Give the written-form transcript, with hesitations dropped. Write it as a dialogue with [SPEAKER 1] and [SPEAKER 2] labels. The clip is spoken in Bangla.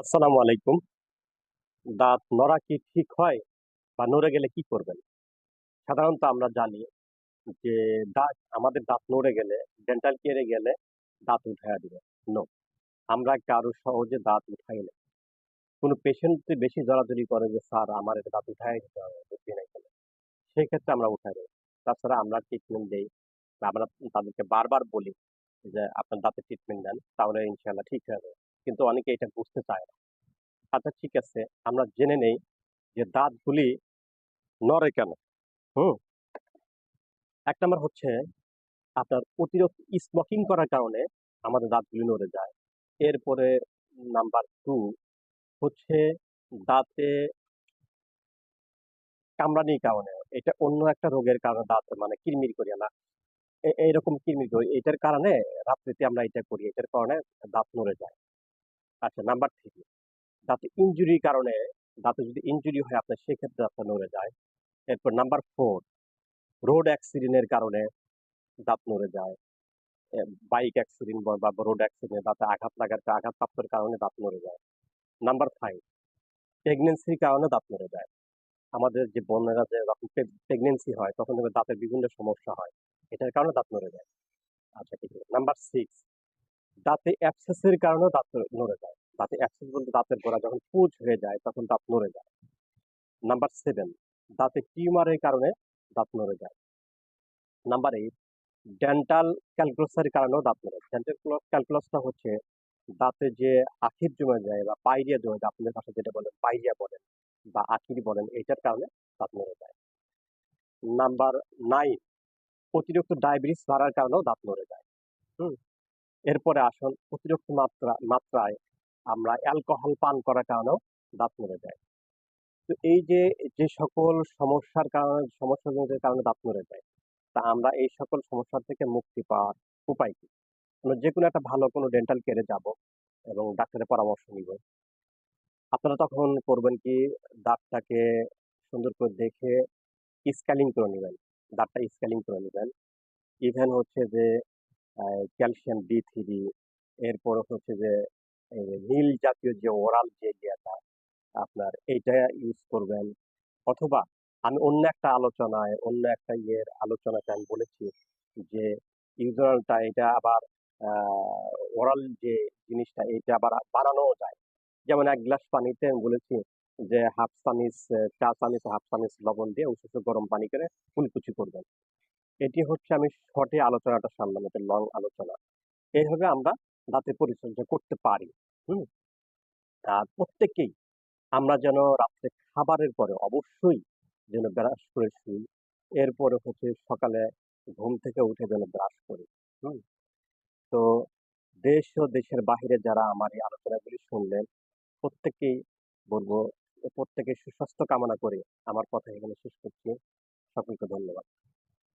[SPEAKER 1] আসসালামু আলাইকুম। দাঁত নড়া কি ঠিক হয় বা নড়ে গেলে কি করবেন? সাধারণত আমরা জানি যে আমাদের দাঁত নড়ে গেলে ডেন্টাল কেয়ারে গেলে দাঁত উঠাইয়া দিবে। নো, আমরা কারো সহজে দাঁত উঠাই না। কোনো পেশেন্ট যদি বেশি জোরাজুরি করে যে স্যার আমার এটা দাঁত উঠাই দিতে হবে বুদ্ধি নাই কেন, সেই ক্ষেত্রে আমরা উঠাই দেব। তাছাড়া আমরা ট্রিটমেন্ট দেই বা আমরা তাদেরকে বারবার বলি যে আপনার দাঁতের ট্রিটমেন্ট দেন, তাহলে ইনশাআল্লাহ ঠিক হয়ে যাবে। কিন্তু অনেকে এটা বুঝতে চায় না। আচ্ছা ঠিক আছে, আমরা জেনে নেই যে দাঁতগুলি নড়ে কেন? হুম? ১ নাম্বার হচ্ছে আপনার অতিরিক্ত স্মোকিং করার কারণে আমাদের দাঁতগুলি নড়ে যায়। এরপরে নাম্বার 2 হচ্ছে দাঁতে কামড়ানির কারণে। এটা অন্য একটা রোগের কারণে দাঁত মানে কিরমির করি না। এইরকম কিরমির করি। এটার কারণে রাত্রিতে আমরা এটা করি। এটার কারণে দাঁত নড়ে যায়। আচ্ছা নাম্বার 3 দাঁতে ইনজুরির কারণে দাঁতে যদি ইনজুরি হয় আপনার সেক্ষেত্রে দাঁতটা নড়ে যায়। এরপর নাম্বার 4 রোড অ্যাক্সিডেন্ট এর কারণে দাঁত নড়ে যায়। এ বাইক অ্যাক্সিডেন্ট বা রোড অ্যাক্সিডেন্ট দাঁতে আঘাতপ্রাপ্তর কারণে দাঁত নড়ে যায়। নাম্বার 5 প্রেগন্যান্সির কারণে দাঁত নড়ে যায়। আমাদের যে বোনেরা যে যখন প্রেগন্যান্সি হয় তখন দেখবেন দাঁতের বিভিন্ন সমস্যা হয়। এটার কারণে দাঁত নড়ে যায়। আচ্ছা ঠিক আছে। নাম্বার 6 দাঁতে অ্যাবসেস এর কারণেও দাঁত নড়ে যায়। দাঁতে অ্যাবসেস বলতে দাঁতের গোড়া যখন পুঁজ হয়ে যায় তখন দাঁত নড়ে যায়। নাম্বার 7 দাঁতে টিউমারের কারণে দাঁত নড়ে যায়। নাম্বার 8 ডেন্টাল ক্যালকুলাসের কারণেও দাঁত নড়ে। ডেন্টাল ক্যালকুলাসটা হচ্ছে দাঁতে যে আখির জমে যায় বা পাইরিয়া জমে যায়, আপনাদের ভাষায় যেটা বলেন পাইরিয়া বলেন বা আখির বলেন, এইটার কারণে দাঁত নড়ে যায়। নাম্বার 9 অতিরিক্ত ডায়াবেটিস বাড়ার কারণেও দাঁত নড়ে যায়। হুম? এরপরে আসুন অতিরিক্ত মাত্রায় আমরা অ্যালকোহল পান করার কারণেও দাঁত নড়ে যায়। তো এই যে যে সকল সমস্যাজনিত কারণে দাঁত নড়ে যায়, তা আমরা এই সকল সমস্যা থেকে মুক্তি পাওয়ার উপায় কি? আমরা যেকোনো একটা ভালো কোনো ডেন্টাল কেয়ারে যাব এবং ডাক্তারের পরামর্শ নিব। আপনারা তখন করবেন কি দাঁতটাকে সুন্দর করে দেখে স্কেলিং করে নিবেন। দাঁতটা স্কেলিং করে নিবেন। ইভেন হচ্ছে যে ক্যালসিয়াম D3 এরপর হচ্ছে যে নীল জাতীয় যে ওরাল যে ইয়েটা আপনার এইটা ইউজ করবেন। অথবা আমি অন্য একটা আলোচনাতে আমি বলেছি যে ইউজুয়ালটা এটা আবার ওরাল যে জিনিসটা এটা আবার বানানোও যায়। যেমন ১ গ্লাস পানিতে আমি বলেছি যে চা চামচ, হাফ চামচ লবণ দিয়ে উষিত গরম পানি করে কুলকুচি করবেন। এটি হচ্ছে আমি শর্টে আলোচনাটা সারলাম, এটা লং আলোচনা। এইভাবে আমরা দাঁতের পরিচর্যা করতে পারি। হুম? আর প্রত্যেককেই আমরা যেন রাত্রে খাবারের পরে অবশ্যই যেন ব্রাশ করে শুই। এরপরে হচ্ছে সকালে ঘুম থেকে উঠে যেন ব্রাশ করি। হুম? তো দেশ ও দেশের বাহিরে যারা আমার এই আলোচনাগুলি শুনলেন, প্রত্যেককেই বলবো প্রত্যেকের সুস্বাস্থ্য কামনা করে আমার কথা এখানে শেষ করছি। সকলকে ধন্যবাদ।